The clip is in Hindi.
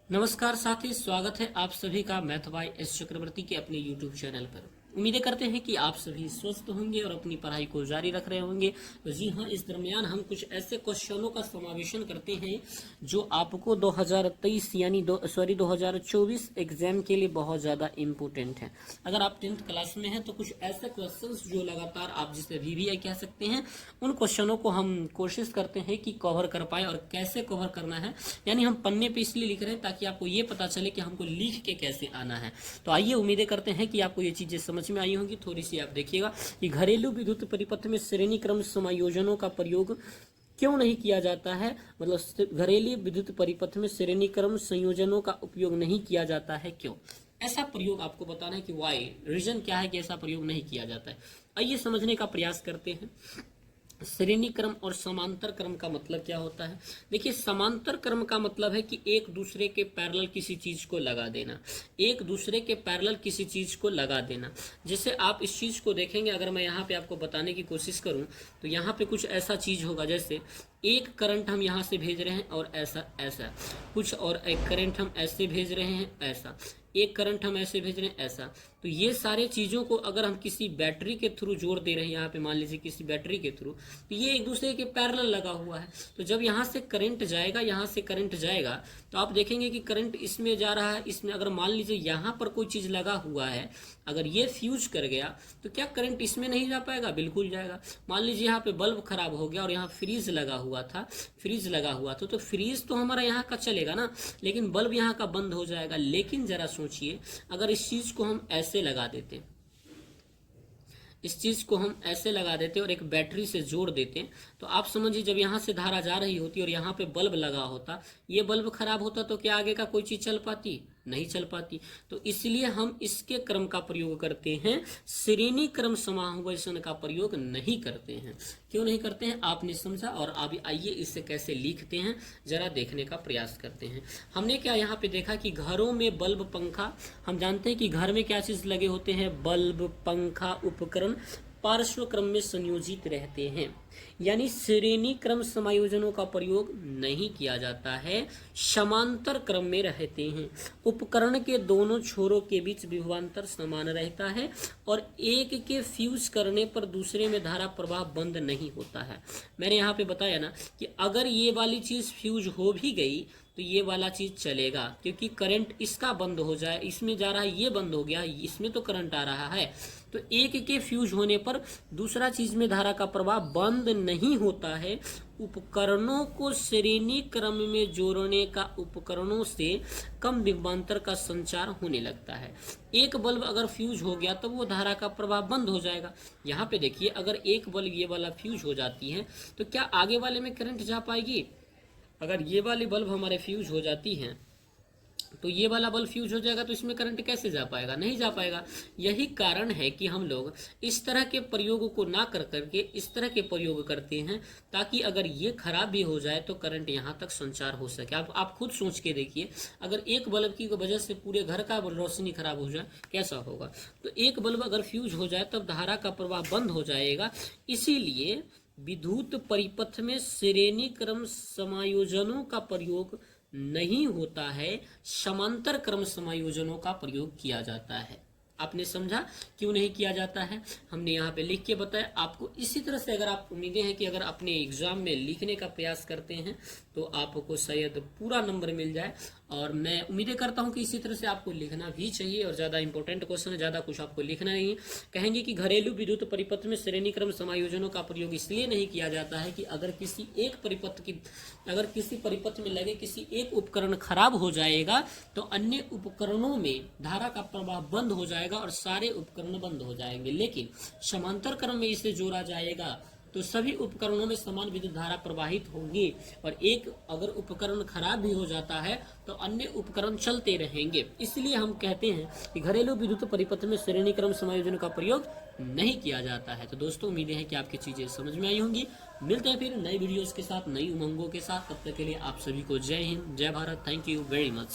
नमस्कार साथी, स्वागत है आप सभी का मैथ बाय एस चक्रवर्ती के अपने YouTube चैनल पर। उम्मीदें करते हैं कि आप सभी स्वस्थ होंगे और अपनी पढ़ाई को जारी रख रहे होंगे। तो जी हाँ, इस दरमियान हम कुछ ऐसे क्वेश्चनों का समावेशन करते हैं जो आपको 2023 यानी 2024 एग्जाम के लिए बहुत ज़्यादा इम्पोर्टेंट है। अगर आप 10th क्लास में हैं तो कुछ ऐसे क्वेश्चंस जो लगातार आप जिसे VVI कह सकते हैं, उन क्वेश्चनों को हम कोशिश करते हैं कि कवर कर पाए। और कैसे कवर करना है, यानी हम पन्ने पे इसलिए लिख रहे हैं ताकि आपको ये पता चले कि हमको लिख के कैसे आना है। तो आइए, उम्मीदें करते हैं कि आपको ये चीज़ें समझ में आई होंगी। थोड़ी सी आप देखिएगा कि घरेलू विद्युत परिपथ में श्रेणी क्रम समायोजनों का प्रयोग क्यों नहीं किया जाता है, मतलब घरेलू विद्युत परिपथ में श्रेणी क्रम संयोजनों का उपयोग नहीं किया जाता है, क्यों ऐसा प्रयोग आपको बताना है कि वाई रीजन क्या है कि ऐसा प्रयोग नहीं किया जाता है। आइए समझने का प्रयास करते हैं। श्रेणी क्रम और समांतर क्रम का मतलब क्या होता है। देखिए, समांतर क्रम का मतलब है कि एक दूसरे के पैरेलल किसी चीज को लगा देना, एक दूसरे के पैरेलल किसी चीज को लगा देना। जैसे आप इस चीज को देखेंगे, अगर मैं यहाँ पे आपको बताने की कोशिश करूँ तो यहाँ पे कुछ ऐसा चीज होगा, जैसे एक करंट हम यहाँ से भेज रहे हैं और ऐसा ऐसा कुछ, और एक करंट हम ऐसे भेज रहे हैं ऐसा, एक करंट हम ऐसे भेज रहे हैं ऐसा। तो ये सारे चीज़ों को अगर हम किसी बैटरी के थ्रू जोड़ दे रहे हैं, यहाँ पे मान लीजिए किसी बैटरी के थ्रू, तो ये एक दूसरे के पैरेलल लगा हुआ है। तो जब यहाँ से करंट जाएगा, यहाँ से करंट जाएगा, तो आप देखेंगे कि करंट इसमें जा रहा है, इसमें अगर मान लीजिए यहाँ पर कोई चीज़ लगा हुआ है, अगर ये फ्यूज कर गया तो क्या करंट इसमें नहीं जा पाएगा? बिल्कुल जाएगा। मान लीजिए यहाँ पे बल्ब खराब हो गया और यहाँ फ्रीज लगा हुआ था, फ्रीज लगा हुआ था, तो फ्रीज तो हमारा यहाँ का चलेगा ना, लेकिन बल्ब यहाँ का बंद हो जाएगा। लेकिन जरा सोचिए, अगर इस चीज को हम ऐसे लगा देते, इस चीज को हम ऐसे लगा देते और एक बैटरी से जोड़ देते, तो आप समझिए जब यहाँ से धारा जा रही होती और यहाँ पे बल्ब लगा होता, ये बल्ब खराब होता तो क्या आगे का कोई चीज चल पाती? नहीं चल पाती। तो इसलिए हम इसके क्रम का प्रयोग करते हैं, श्रेणी क्रम समावेशन का प्रयोग नहीं करते हैं। क्यों नहीं करते हैं आपने समझा। और अभी आइए इसे कैसे लिखते हैं जरा देखने का प्रयास करते हैं। हमने क्या यहाँ पे देखा कि घरों में बल्ब पंखा, हम जानते हैं कि घर में क्या चीज लगे होते हैं? बल्ब, पंखा, उपकरण पार्श्व क्रम में संयोजित रहते हैं, यानी श्रेणी क्रम समायोजनों का प्रयोग नहीं किया जाता है, समांतर क्रम में रहते हैं। उपकरण के दोनों छोरों के बीच विभवांतर समान रहता है और एक के फ्यूज करने पर दूसरे में धारा प्रवाह बंद नहीं होता है। मैंने यहाँ पे बताया ना कि अगर ये वाली चीज फ्यूज हो भी गई तो ये वाला चीज चलेगा, क्योंकि करंट इसका बंद हो जाए, इसमें जा रहा है, ये बंद हो गया, इसमें तो करंट आ रहा है, तो एक के फ्यूज होने पर दूसरा चीज में धारा का प्रवाह बंद नहीं होता है। उपकरणों को श्रेणी क्रम में जोड़ने का उपकरणों से कम विभवांतर का संचार होने लगता है। एक बल्ब अगर फ्यूज हो गया तो वो धारा का प्रवाह बंद हो जाएगा। यहाँ पे देखिए, अगर एक बल्ब ये वाला फ्यूज हो जाती है तो क्या आगे वाले में करंट जा पाएगी? अगर ये वाली बल्ब हमारे फ्यूज हो जाती हैं तो ये वाला बल्ब फ्यूज हो जाएगा, तो इसमें करंट कैसे जा पाएगा? नहीं जा पाएगा। यही कारण है कि हम लोग इस तरह के प्रयोग को ना कर करके इस तरह के प्रयोग करते हैं, ताकि अगर ये खराब भी हो जाए तो करंट यहाँ तक संचार हो सके। आप खुद सोच के देखिए, अगर एक बल्ब की वजह से पूरे घर का रोशनी खराब हो जाए कैसा होगा। तो एक बल्ब अगर फ्यूज हो जाए तब धारा का प्रवाह बंद हो जाएगा। इसीलिए विद्युत परिपथ में श्रेणी क्रम समायोजनों का प्रयोग नहीं होता है, समांतर क्रम समायोजनों का प्रयोग किया जाता है। आपने समझा क्यों नहीं किया जाता है? हमने यहाँ पे लिख के बताया आपको। इसी तरह से अगर आप उम्मीदें हैं कि अगर अपने एग्जाम में लिखने का प्रयास करते हैं तो आपको शायद पूरा नंबर मिल जाए, और मैं उम्मीदें करता हूं कि इसी तरह से आपको लिखना भी चाहिए। और ज़्यादा इंपॉर्टेंट क्वेश्चन है, ज़्यादा कुछ आपको लिखना नहीं है। कहेंगे कि घरेलू विद्युत परिपथ में श्रेणी क्रम समायोजनों का प्रयोग इसलिए नहीं किया जाता है कि अगर किसी परिपथ में लगे किसी एक उपकरण खराब हो जाएगा तो अन्य उपकरणों में धारा का प्रवाह बंद हो जाएगा और सारे उपकरण बंद हो जाएंगे। लेकिन समांतर क्रम में इसे जोड़ा जाएगा तो सभी उपकरणों में समान विद्युत धारा प्रवाहित होगी, और एक अगर उपकरण खराब भी हो जाता है तो अन्य उपकरण चलते रहेंगे। इसलिए हम कहते हैं कि घरेलू विद्युत परिपथ में श्रेणी क्रम समायोजन का प्रयोग नहीं किया जाता है। तो दोस्तों, उम्मीदें हैं कि आपकी चीजें समझ में आई होंगी। मिलते हैं फिर नई वीडियोस के साथ, नई उमंगों के साथ। तब तक के लिए आप सभी को जय हिंद, जय Bharat. Thank you very much.